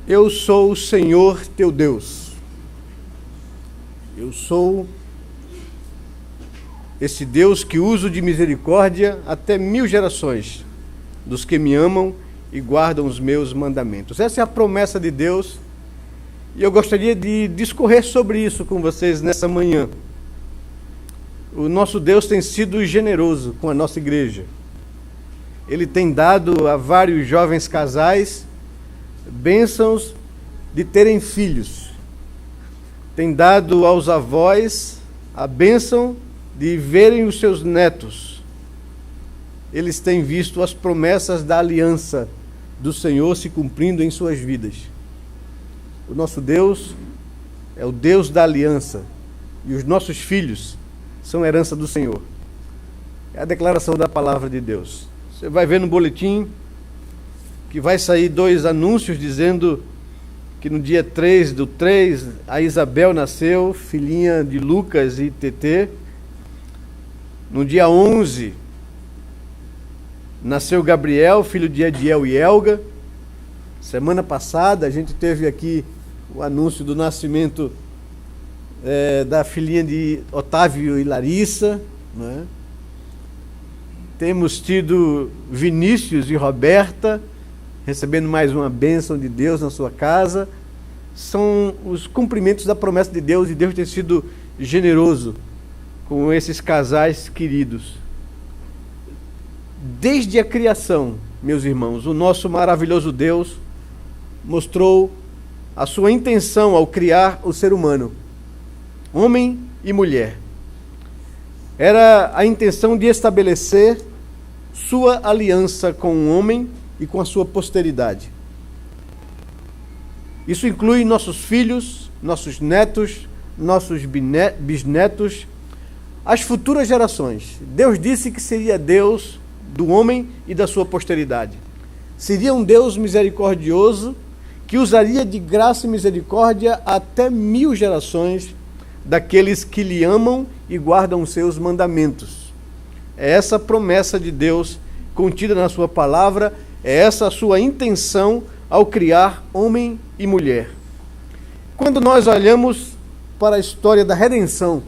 Eu sou o Senhor teu Deus. Eu sou esse Deus que uso de misericórdia até 1000 gerações dos que me amam e guardam os meus mandamentos. Essa é a promessa de Deus e eu gostaria de discorrer sobre isso com vocês nessa manhã. O nosso Deus tem sido generoso com a nossa igreja. Ele tem dado a vários jovens casais bênçãos de terem filhos. Tem dado aos avós a bênção de verem os seus netos. Eles têm visto as promessas da aliança do Senhor se cumprindo em suas vidas. O nosso Deus é o Deus da aliança e os nossos filhos são herança do Senhor. É a declaração da palavra de Deus. Você vai ver no boletim que vai sair 2 anúncios dizendo que no dia 3/3 a Isabel nasceu, filhinha de Lucas e Tetê. No dia 11 nasceu Gabriel, filho de Ediel e Elga. Semana passada a gente teve aqui o anúncio do nascimento da filhinha de Otávio e Larissa, né? Temos tido Vinícius e Roberta recebendo mais uma bênção de Deus na sua casa. São os cumprimentos da promessa de Deus e Deus tem sido generoso com esses casais queridos. Desde a criação, meus irmãos, o nosso maravilhoso Deus mostrou a sua intenção ao criar o ser humano, homem e mulher. Era a intenção de estabelecer sua aliança com o homem e com a sua posteridade. Isso inclui nossos filhos, nossos netos, nossos bisnetos, as futuras gerações. Deus disse que seria Deus do homem e da sua posteridade. Seria um Deus misericordioso que usaria de graça e misericórdia até 1000 gerações daqueles que lhe amam e guardam os seus mandamentos. É essa a promessa de Deus contida na sua palavra, é essa a sua intenção ao criar homem e mulher. Quando nós olhamos para a história da redenção,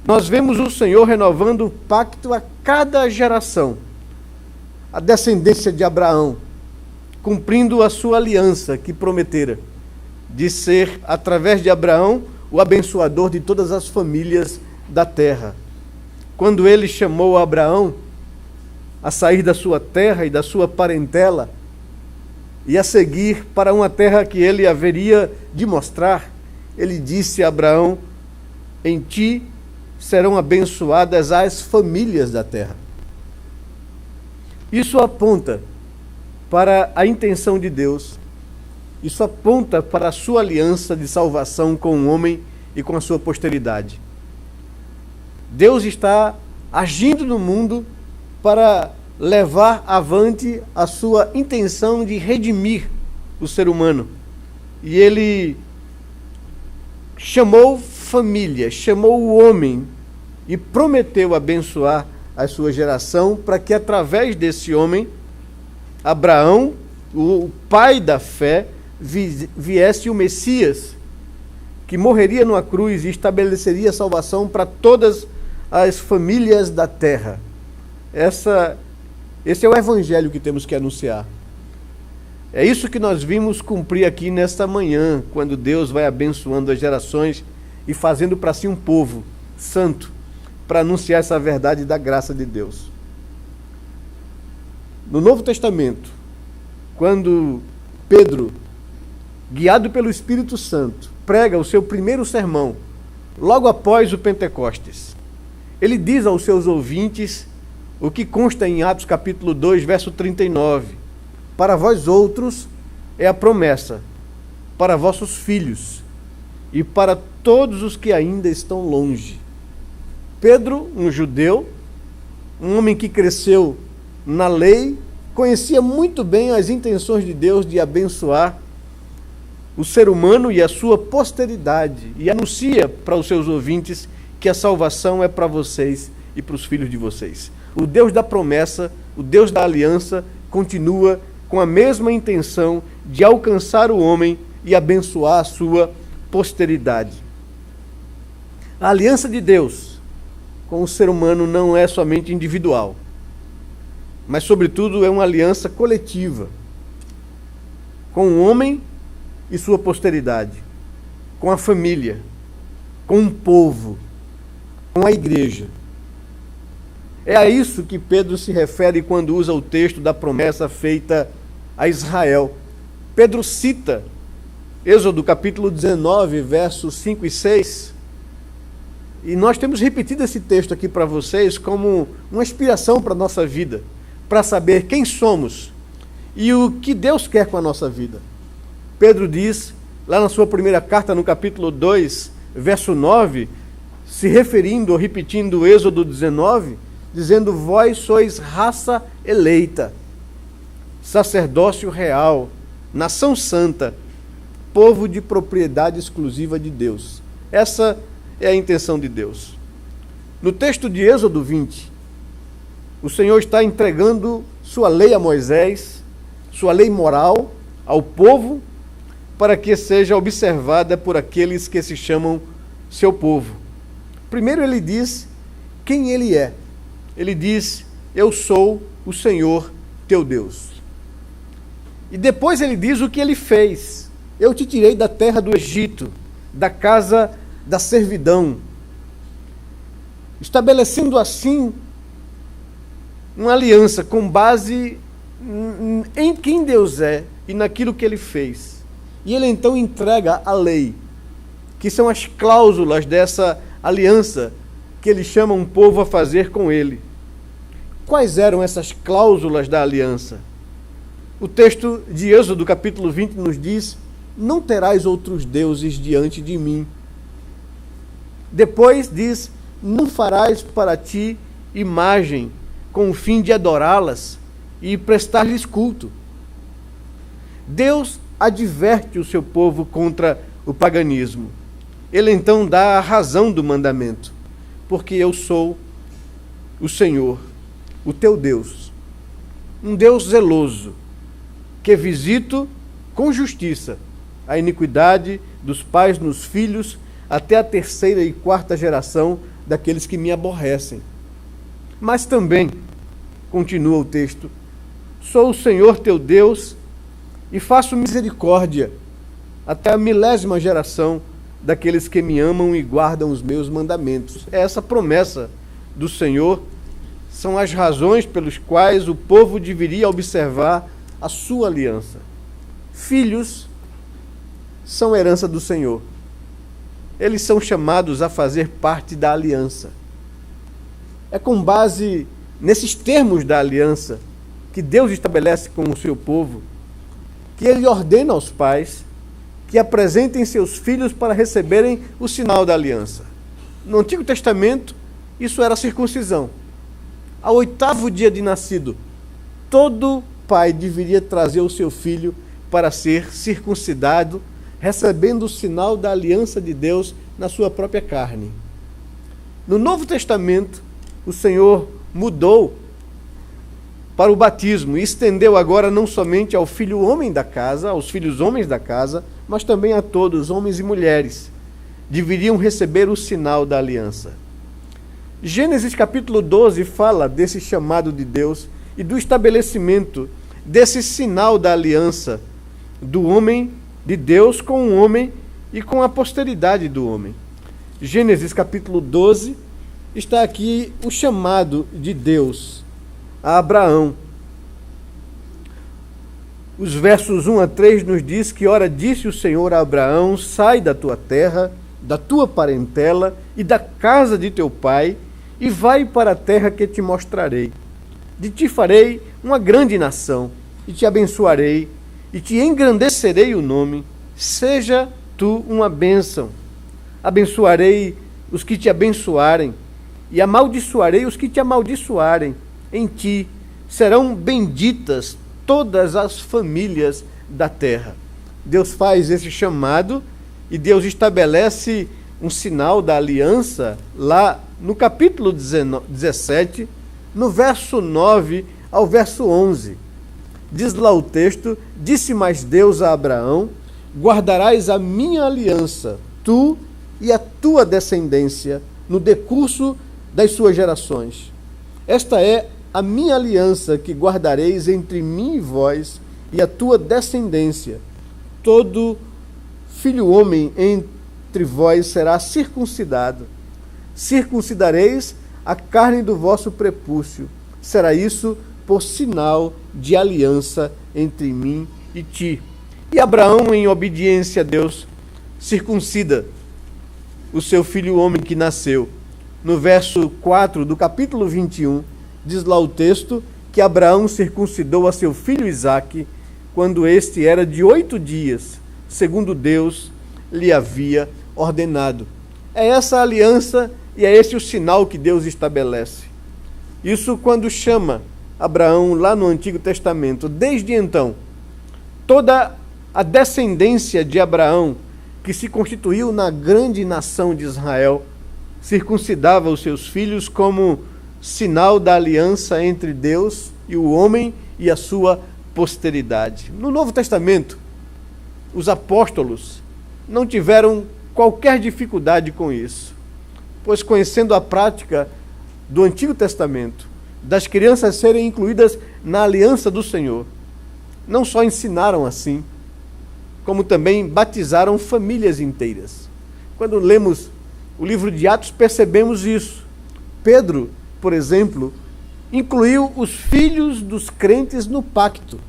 nós vemos o Senhor renovando o pacto a cada geração. A descendência de Abraão, cumprindo a sua aliança que prometera, de ser, através de Abraão, o abençoador de todas as famílias da terra. Quando ele chamou Abraão a sair da sua terra e da sua parentela e a seguir para uma terra que ele haveria de mostrar, ele disse a Abraão: em ti serão abençoadas as famílias da terra. Isso aponta para a intenção de Deus. Isso aponta para a sua aliança de salvação com o homem e com a sua posteridade. Deus está agindo no mundo para levar avante a sua intenção de redimir o ser humano. E ele chamou família, chamou o homem e prometeu abençoar a sua geração para que através desse homem, Abraão, o pai da fé, viesse o Messias, que morreria numa cruz e estabeleceria a salvação para todas as famílias da terra. Esse é o evangelho que temos que anunciar. É isso que nós vimos cumprir aqui nesta manhã, quando Deus vai abençoando as gerações e fazendo para si um povo santo, para anunciar essa verdade da graça de Deus. No Novo Testamento, quando Pedro, guiado pelo Espírito Santo, prega o seu primeiro sermão, logo após o Pentecostes, ele diz aos seus ouvintes o que consta em Atos capítulo 2, verso 39. Para vós outros é a promessa, para vossos filhos e para todos os que ainda estão longe. Pedro, um judeu, um homem que cresceu na lei, conhecia muito bem as intenções de Deus de abençoar o ser humano e a sua posteridade, e anuncia para os seus ouvintes que a salvação é para vocês e para os filhos de vocês. O Deus da promessa, o Deus da aliança, continua com a mesma intenção de alcançar o homem e abençoar a sua posteridade. A aliança de Deus com o ser humano não é somente individual, mas, sobretudo, é uma aliança coletiva com o homem e sua posteridade, com a família, com o povo, com a igreja. É a isso que Pedro se refere quando usa o texto da promessa feita a Israel. Pedro cita Êxodo capítulo 19, versos 5 e 6, e nós temos repetido esse texto aqui para vocês como uma inspiração para a nossa vida, para saber quem somos e o que Deus quer com a nossa vida. Pedro diz, lá na sua primeira carta, no capítulo 2, verso 9, se referindo ou repetindo o Êxodo 19, dizendo: vós sois raça eleita, sacerdócio real, nação santa, povo de propriedade exclusiva de Deus. Essa é a intenção de Deus. No texto de Êxodo 20, o Senhor está entregando sua lei a Moisés, sua lei moral ao povo, para que seja observada por aqueles que se chamam seu povo. Primeiro ele diz quem ele é. Ele diz: eu sou o Senhor teu Deus. E depois ele diz o que ele fez. Eu te tirei da terra do Egito, da casa da servidão, estabelecendo assim uma aliança com base em quem Deus é e naquilo que ele fez. E ele então entrega a lei, que são as cláusulas dessa aliança que ele chama um povo a fazer com ele. Quais eram essas cláusulas da aliança? O texto de Êxodo capítulo 20 nos diz: não terás outros deuses diante de mim. Depois diz: não farás para ti imagem com o fim de adorá-las e prestar-lhes culto. Deus adverte o seu povo contra o paganismo. Ele então dá a razão do mandamento: porque eu sou o Senhor, o teu Deus, um Deus zeloso, que visito com justiça a iniquidade dos pais nos filhos, até a terceira e quarta geração daqueles que me aborrecem. Mas também, continua o texto, sou o Senhor teu Deus e faço misericórdia até a 1000ª geração daqueles que me amam e guardam os meus mandamentos. É essa promessa do Senhor, são as razões pelas quais o povo deveria observar a sua aliança. Filhos são herança do Senhor. Eles são chamados a fazer parte da aliança. É com base nesses termos da aliança que Deus estabelece com o seu povo, que ele ordena aos pais que apresentem seus filhos para receberem o sinal da aliança. No Antigo Testamento, isso era a circuncisão. Ao 8º dia de nascido, todo pai deveria trazer o seu filho para ser circuncidado, recebendo o sinal da aliança de Deus na sua própria carne. No Novo Testamento, o Senhor mudou para o batismo e estendeu agora não somente ao filho homem da casa, aos filhos homens da casa, mas também a todos, homens e mulheres, deveriam receber o sinal da aliança. Gênesis capítulo 12 fala desse chamado de Deus e do estabelecimento desse sinal da aliança do homem de Deus com o homem e com a posteridade do homem. Gênesis capítulo 12 está aqui o chamado de Deus a Abraão. Os versos 1 a 3 nos diz que: ora, disse o Senhor a Abraão, sai da tua terra, da tua parentela e da casa de teu pai, e vai para a terra que te mostrarei. De ti farei uma grande nação, e te abençoarei, e te engrandecerei o nome. Seja tu uma bênção. Abençoarei os que te abençoarem, e amaldiçoarei os que te amaldiçoarem. Em ti serão benditas todas as famílias da terra. Deus faz esse chamado e Deus estabelece um sinal da aliança lá no capítulo 17, no verso 9 ao verso 11. diz lá o texto, disse mais Deus a Abraão, guardarás a minha aliança, tu e a tua descendência, no decurso das suas gerações. Esta é a minha aliança que guardareis entre mim e vós e a tua descendência. Todo filho homem entre vós será circuncidado. Circuncidareis a carne do vosso prepúcio. Será isso por sinal de aliança entre mim e ti. E Abraão, em obediência a Deus, circuncida o seu filho homem que nasceu. No verso 4 do capítulo 21, diz lá o texto que Abraão circuncidou a seu filho Isaque quando este era de 8 dias, segundo Deus lhe havia ordenado. É essa a aliança e é esse o sinal que Deus estabelece. Isso quando chama Abraão lá no Antigo Testamento. Desde então, toda a descendência de Abraão, que se constituiu na grande nação de Israel, circuncidava os seus filhos como sinal da aliança entre Deus e o homem e a sua posteridade. No Novo Testamento, os apóstolos não tiveram qualquer dificuldade com isso, pois conhecendo a prática do Antigo Testamento, das crianças serem incluídas na aliança do Senhor, não só ensinaram assim, como também batizaram famílias inteiras. Quando lemos o livro de Atos, percebemos isso. Pedro, por exemplo, incluiu os filhos dos crentes no pacto,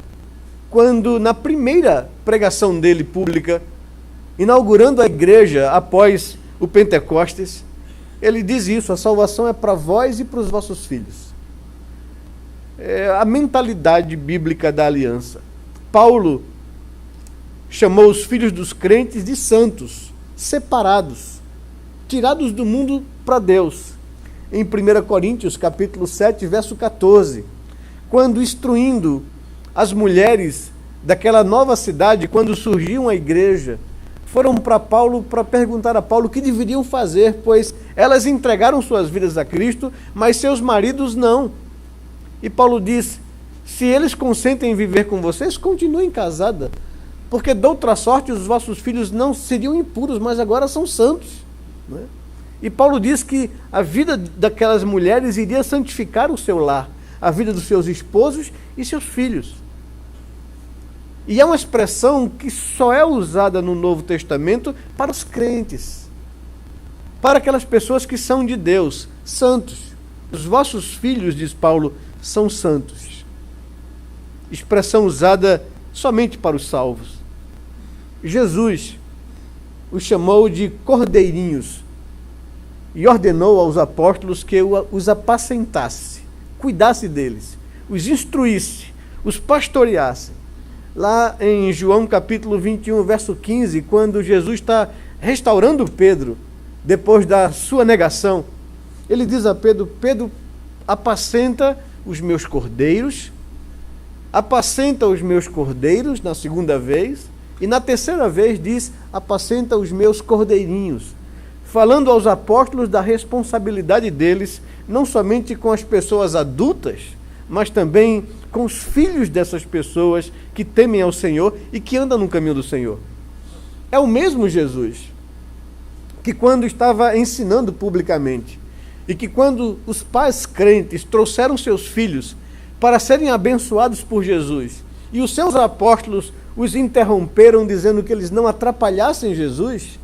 quando na primeira pregação dele pública, inaugurando a igreja após o Pentecostes, ele diz isso: a salvação é para vós e para os vossos filhos. É a mentalidade bíblica da aliança. Paulo chamou os filhos dos crentes de santos, separados, tirados do mundo para Deus. Em 1 Coríntios, capítulo 7, verso 14, quando instruindo as mulheres daquela nova cidade, quando surgiu a igreja, foram para Paulo para perguntar a Paulo o que deveriam fazer, pois elas entregaram suas vidas a Cristo, mas seus maridos não. E Paulo diz: se eles consentem em viver com vocês, continuem casadas, porque de outra sorte os vossos filhos não seriam impuros, mas agora são santos. Não é? E Paulo diz que a vida daquelas mulheres iria santificar o seu lar, a vida dos seus esposos e seus filhos. E é uma expressão que só é usada no Novo Testamento para os crentes, para aquelas pessoas que são de Deus, santos. Os vossos filhos, diz Paulo, são santos. Expressão usada somente para os salvos. Jesus os chamou de cordeirinhos e ordenou aos apóstolos que os apacentasse, cuidasse deles, os instruísse, os pastoreasse. Lá em João capítulo 21, verso 15, quando Jesus está restaurando Pedro, depois da sua negação, ele diz a Pedro: Pedro, apacenta os meus cordeiros, apacenta os meus cordeiros, na segunda vez, e na terceira vez diz: apacenta os meus cordeirinhos, falando aos apóstolos da responsabilidade deles, não somente com as pessoas adultas, mas também com os filhos dessas pessoas que temem ao Senhor e que andam no caminho do Senhor. É o mesmo Jesus que, quando estava ensinando publicamente, e que quando os pais crentes trouxeram seus filhos para serem abençoados por Jesus, e os seus apóstolos os interromperam dizendo que eles não atrapalhassem Jesus,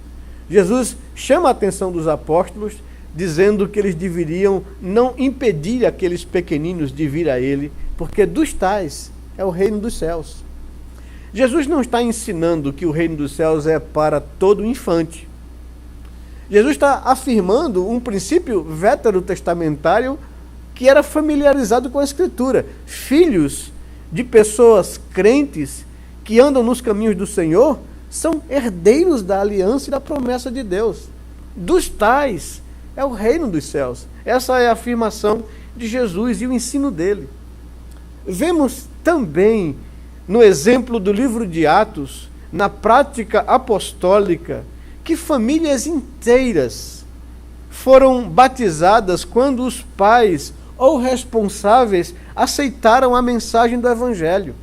Jesus chama a atenção dos apóstolos, dizendo que eles deveriam não impedir aqueles pequeninos de vir a ele, porque dos tais é o reino dos céus. Jesus não está ensinando que o reino dos céus é para todo infante. Jesus está afirmando um princípio veterotestamentário que era familiarizado com a Escritura. Filhos de pessoas crentes que andam nos caminhos do Senhor são herdeiros da aliança e da promessa de Deus. Dos tais é o reino dos céus. Essa é a afirmação de Jesus e o ensino dele. Vemos também no exemplo do livro de Atos, na prática apostólica, que famílias inteiras foram batizadas quando os pais ou responsáveis aceitaram a mensagem do Evangelho.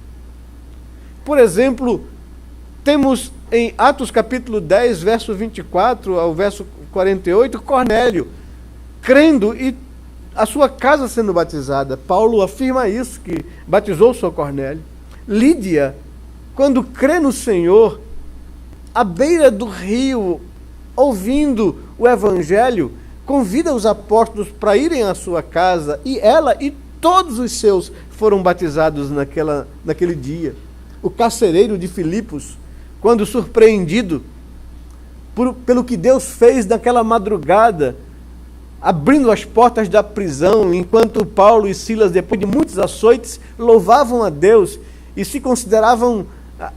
Por exemplo, temos em Atos capítulo 10, verso 24 ao verso 48, Cornélio crendo e a sua casa sendo batizada. Paulo afirma isso, que batizou o seu Cornélio. Lídia, quando crê no Senhor, à beira do rio, ouvindo o Evangelho, convida os apóstolos para irem à sua casa, e ela e todos os seus foram batizados naquele dia. O carcereiro de Filipos, quando surpreendido pelo que Deus fez naquela madrugada, abrindo as portas da prisão, enquanto Paulo e Silas, depois de muitos açoites, louvavam a Deus e se consideravam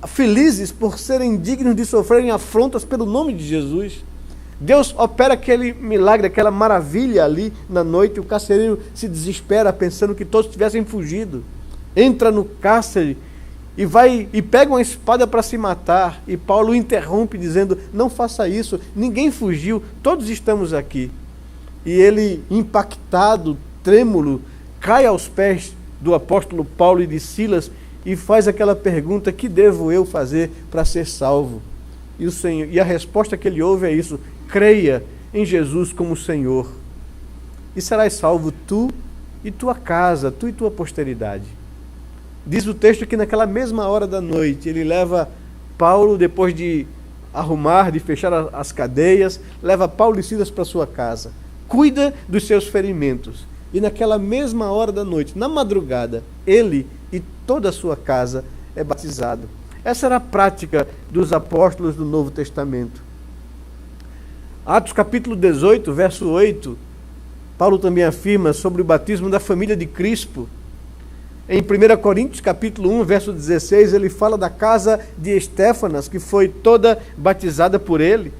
felizes por serem dignos de sofrerem afrontas pelo nome de Jesus. Deus opera aquele milagre, aquela maravilha ali na noite. O carcereiro se desespera pensando que todos tivessem fugido. Entra no cárcere e vai e pega uma espada para se matar. E Paulo interrompe dizendo: não faça isso, ninguém fugiu, todos estamos aqui. E ele, impactado, trêmulo, cai aos pés do apóstolo Paulo e de Silas e faz aquela pergunta: que devo eu fazer para ser salvo? E a resposta que ele ouve é isso: creia em Jesus como Senhor, e serás salvo tu e tua casa, tu e tua posteridade. Diz o texto que naquela mesma hora da noite, ele leva Paulo, depois de arrumar, de fechar as cadeias, leva Paulo e Silas para sua casa, cuida dos seus ferimentos, e naquela mesma hora da noite, na madrugada, ele e toda a sua casa é batizado. Essa era a prática dos apóstolos do Novo Testamento. Atos capítulo 18, verso 8, Paulo também afirma sobre o batismo da família de Crispo. Em 1 Coríntios capítulo 1, verso 16, ele fala da casa de Estéfanas, que foi toda batizada por ele.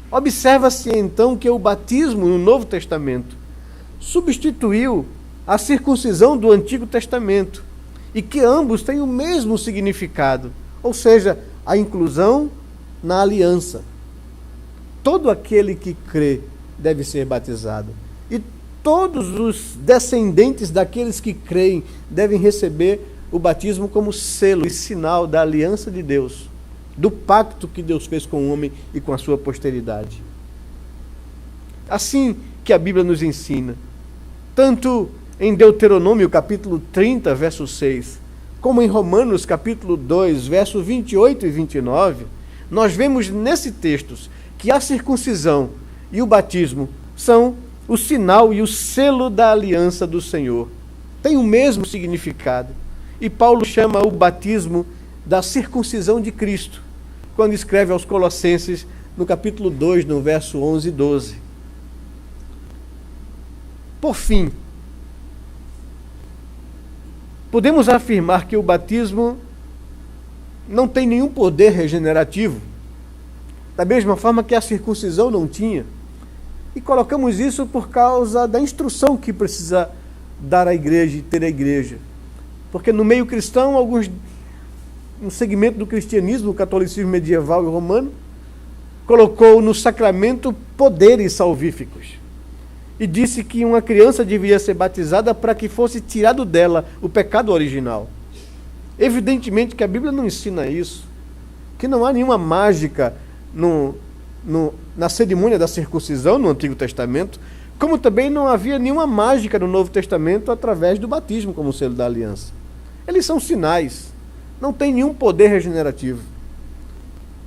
Observa-se então que o batismo no Novo Testamento substituiu a circuncisão do Antigo Testamento, e que ambos têm o mesmo significado, ou seja, a inclusão na aliança. Todo aquele que crê deve ser batizado, e todos os descendentes daqueles que creem devem receber o batismo como selo e sinal da aliança de Deus, do pacto que Deus fez com o homem e com a sua posteridade. Assim que a Bíblia nos ensina, tanto em Deuteronômio capítulo 30, verso 6, como em Romanos capítulo 2, verso 28 e 29, nós vemos nesse texto que a circuncisão e o batismo são o sinal e o selo da aliança do Senhor. Tem o mesmo significado. E Paulo chama o batismo da circuncisão de Cristo, quando escreve aos Colossenses, no capítulo 2, no verso 11 e 12. Por fim, podemos afirmar que o batismo não tem nenhum poder regenerativo, da mesma forma que a circuncisão não tinha. E colocamos isso por causa da instrução que precisa dar à igreja e ter a igreja. Porque no meio cristão, um segmento do cristianismo, o catolicismo medieval e romano, colocou no sacramento poderes salvíficos. E disse que uma criança devia ser batizada para que fosse tirado dela o pecado original. Evidentemente que a Bíblia não ensina isso, que não há nenhuma mágica na cerimônia da circuncisão no Antigo Testamento, como também não havia nenhuma mágica no Novo Testamento através do batismo como selo da aliança. Eles são sinais, não tem nenhum poder regenerativo.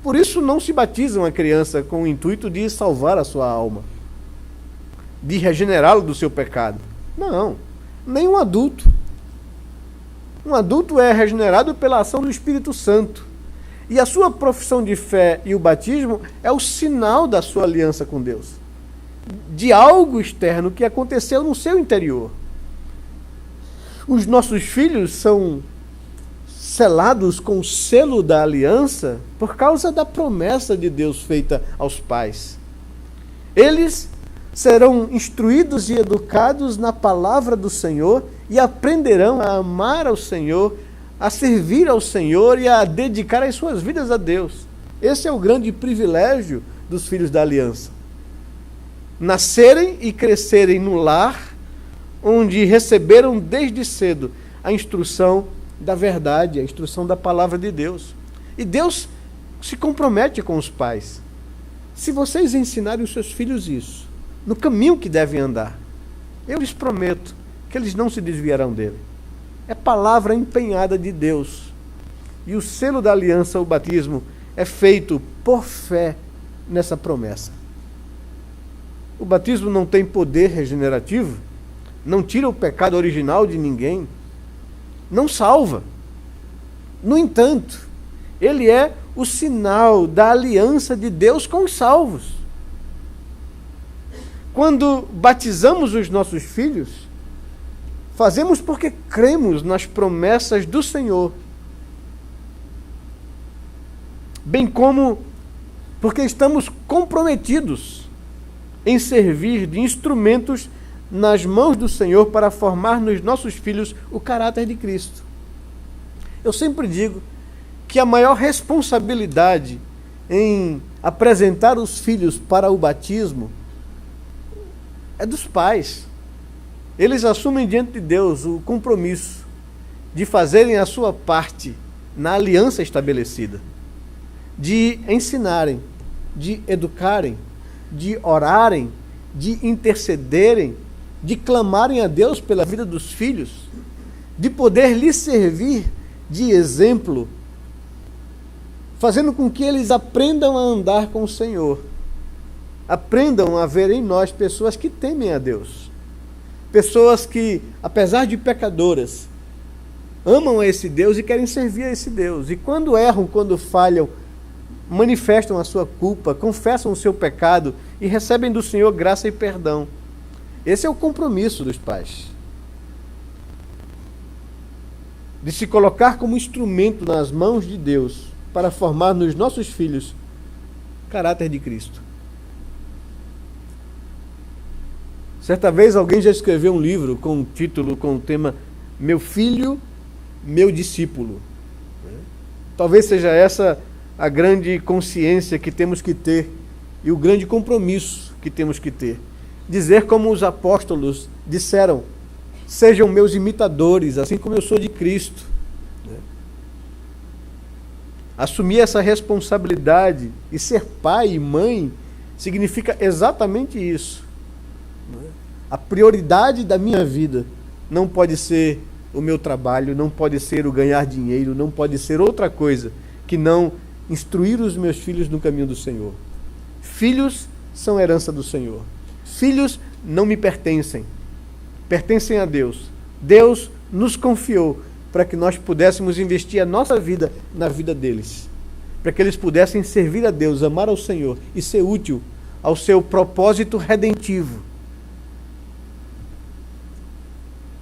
Por isso não se batiza uma criança com o intuito de salvar a sua alma, de regenerá-lo do seu pecado. Não, nem um adulto. Um adulto é regenerado pela ação do Espírito Santo. E a sua profissão de fé e o batismo é o sinal da sua aliança com Deus, de algo externo que aconteceu no seu interior. Os nossos filhos são selados com o selo da aliança por causa da promessa de Deus feita aos pais. Eles serão instruídos e educados na palavra do Senhor e aprenderão a amar ao Senhor, a servir ao Senhor e a dedicar as suas vidas a Deus. Esse é o grande privilégio dos filhos da aliança. Nascerem e crescerem no lar onde receberam desde cedo a instrução da verdade, a instrução da palavra de Deus. E Deus se compromete com os pais. Se vocês ensinarem os seus filhos isso, no caminho que devem andar, eu lhes prometo que eles não se desviarão dele. É palavra empenhada de Deus. E o selo da aliança, o batismo, é feito por fé nessa promessa. O batismo não tem poder regenerativo, não tira o pecado original de ninguém, não salva. No entanto, ele é o sinal da aliança de Deus com os salvos. Quando batizamos os nossos filhos, fazemos porque cremos nas promessas do Senhor, bem como porque estamos comprometidos em servir de instrumentos nas mãos do Senhor para formar nos nossos filhos o caráter de Cristo. Eu sempre digo que a maior responsabilidade em apresentar os filhos para o batismo é dos pais. Eles assumem diante de Deus o compromisso de fazerem a sua parte na aliança estabelecida, de ensinarem, de educarem, de orarem, de intercederem, de clamarem a Deus pela vida dos filhos, de poder lhes servir de exemplo, fazendo com que eles aprendam a andar com o Senhor, aprendam a ver em nós pessoas que temem a Deus, pessoas que, apesar de pecadoras, amam a esse Deus e querem servir a esse Deus, e quando erram, quando falham, manifestam a sua culpa, confessam o seu pecado e recebem do Senhor graça e perdão. Esse é o compromisso dos pais, de se colocar como instrumento nas mãos de Deus para formar nos nossos filhos caráter de Cristo. Certa vez alguém já escreveu um livro com um título, com o tema Meu Filho, Meu Discípulo. Talvez seja essa a grande consciência que temos que ter e o grande compromisso que temos que ter. Dizer como os apóstolos disseram: sejam meus imitadores, assim como eu sou de Cristo. Assumir essa responsabilidade e ser pai e mãe significa exatamente isso. A prioridade da minha vida não pode ser o meu trabalho, não pode ser o ganhar dinheiro, não pode ser outra coisa que não instruir os meus filhos no caminho do Senhor. Filhos são herança do Senhor. Filhos não me pertencem, pertencem a Deus. Deus nos confiou para que nós pudéssemos investir a nossa vida na vida deles, para que eles pudessem servir a Deus, amar ao Senhor e ser útil ao seu propósito redentivo.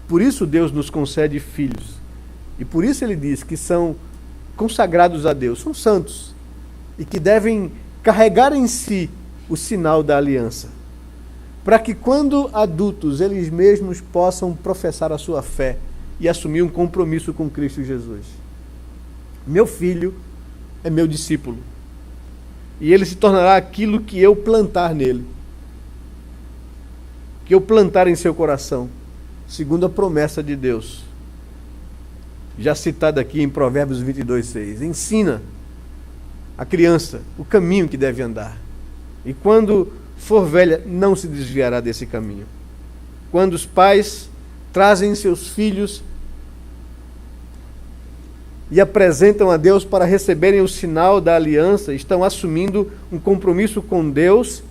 Por isso Deus nos concede filhos, e por isso Ele diz que são consagrados a Deus, são santos, e que devem carregar em si o sinal da aliança, para que quando adultos eles mesmos possam professar a sua fé e assumir um compromisso com Cristo Jesus. Meu filho é meu discípulo, e ele se tornará aquilo que eu plantar nele, que eu plantar em seu coração, segundo a promessa de Deus, já citada aqui em Provérbios 22:6. Ensina a criança o caminho que deve andar, e quando for velha, não se desviará desse caminho. Quando os pais trazem seus filhos e apresentam a Deus para receberem o sinal da aliança, estão assumindo um compromisso com Deus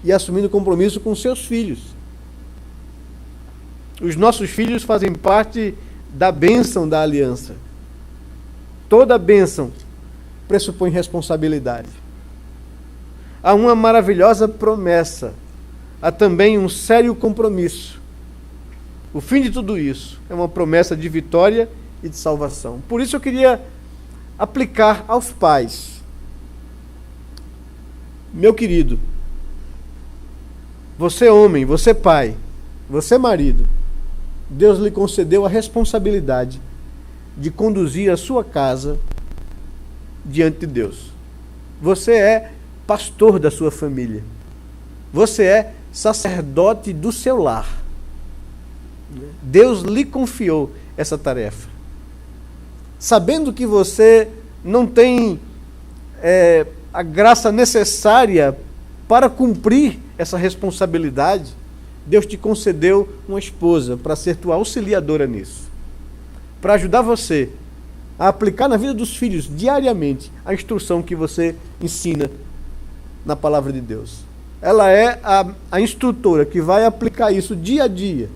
e assumindo compromisso com seus filhos. Os nossos filhos fazem parte da bênção da aliança. Toda bênção pressupõe responsabilidade. Há uma maravilhosa promessa, há também um sério compromisso. O fim de tudo isso é uma promessa de vitória e de salvação. Por isso eu queria aplicar aos pais. Meu querido, você homem, você pai, você marido, Deus lhe concedeu a responsabilidade de conduzir a sua casa diante de Deus. Você é pastor da sua família. Você é sacerdote do seu lar. Deus lhe confiou essa tarefa. sabendo que você não tem a graça necessária para cumprir essa responsabilidade, Deus te concedeu uma esposa para ser tua auxiliadora nisso, para ajudar você a aplicar na vida dos filhos diariamente a instrução que você ensina na palavra de Deus. Ela é a instrutora que vai aplicar isso dia a dia,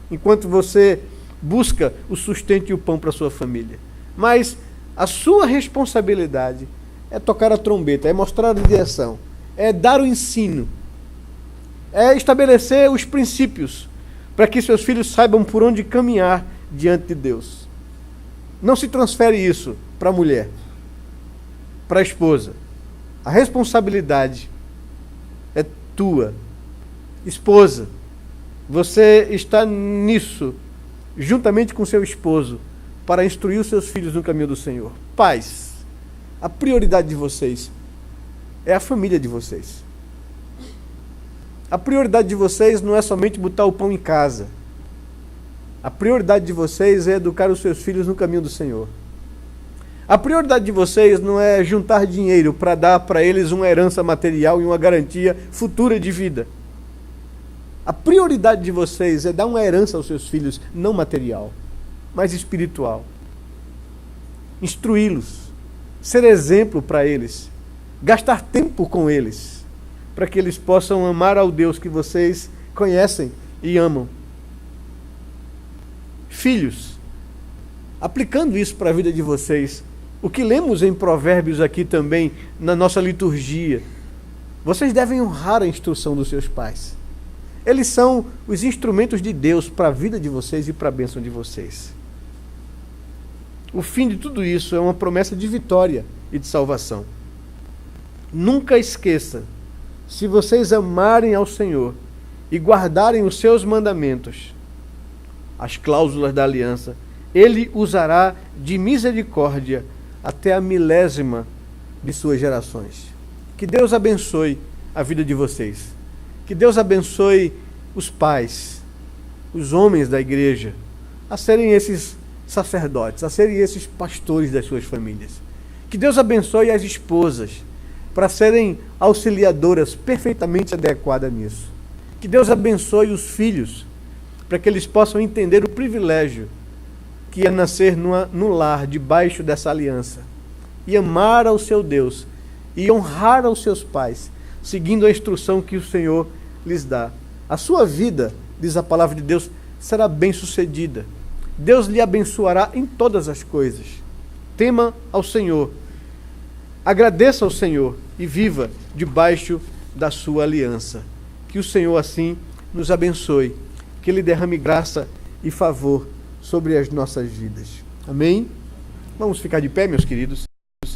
enquanto você busca o sustento e o pão para a sua família. Mas a sua responsabilidade é tocar a trombeta, é mostrar a direção, é dar o ensino, é estabelecer os princípios para que seus filhos saibam por onde caminhar diante de Deus. Não se transfere isso para a mulher, para a esposa. A responsabilidade é tua. Esposa, você está nisso, juntamente com seu esposo, para instruir os seus filhos no caminho do Senhor. Pais, a prioridade de vocês é a família de vocês. A prioridade de vocês não é somente botar o pão em casa. A prioridade de vocês é educar os seus filhos no caminho do Senhor. A prioridade de vocês não é juntar dinheiro para dar para eles uma herança material e uma garantia futura de vida. A prioridade de vocês é dar uma herança aos seus filhos, não material, mas espiritual. Instruí-los, ser exemplo para eles, gastar tempo com eles, para que eles possam amar ao Deus que vocês conhecem e amam. Filhos, aplicando isso para a vida de vocês, o que lemos em Provérbios aqui também, na nossa liturgia, vocês devem honrar a instrução dos seus pais. Eles são os instrumentos de Deus para a vida de vocês e para a bênção de vocês. O fim de tudo isso é uma promessa de vitória e de salvação. Nunca esqueça, se vocês amarem ao Senhor e guardarem os seus mandamentos, as cláusulas da aliança, Ele usará de misericórdia até a 1000ª de suas gerações. Que Deus abençoe a vida de vocês. Que Deus abençoe os pais, os homens da igreja, a serem esses sacerdotes, a serem esses pastores das suas famílias. Que Deus abençoe as esposas, para serem auxiliadoras perfeitamente adequadas nisso. Que Deus abençoe os filhos, para que eles possam entender o privilégio que é nascer no lar, debaixo dessa aliança, e amar ao seu Deus, e honrar aos seus pais, seguindo a instrução que o Senhor lhes dá. A sua vida, diz a palavra de Deus, será bem-sucedida. Deus lhe abençoará em todas as coisas. Tema ao Senhor, agradeça ao Senhor e viva debaixo da sua aliança. Que o Senhor assim nos abençoe, que Ele derrame graça e favor sobre as nossas vidas. Amém? Vamos ficar de pé, meus queridos.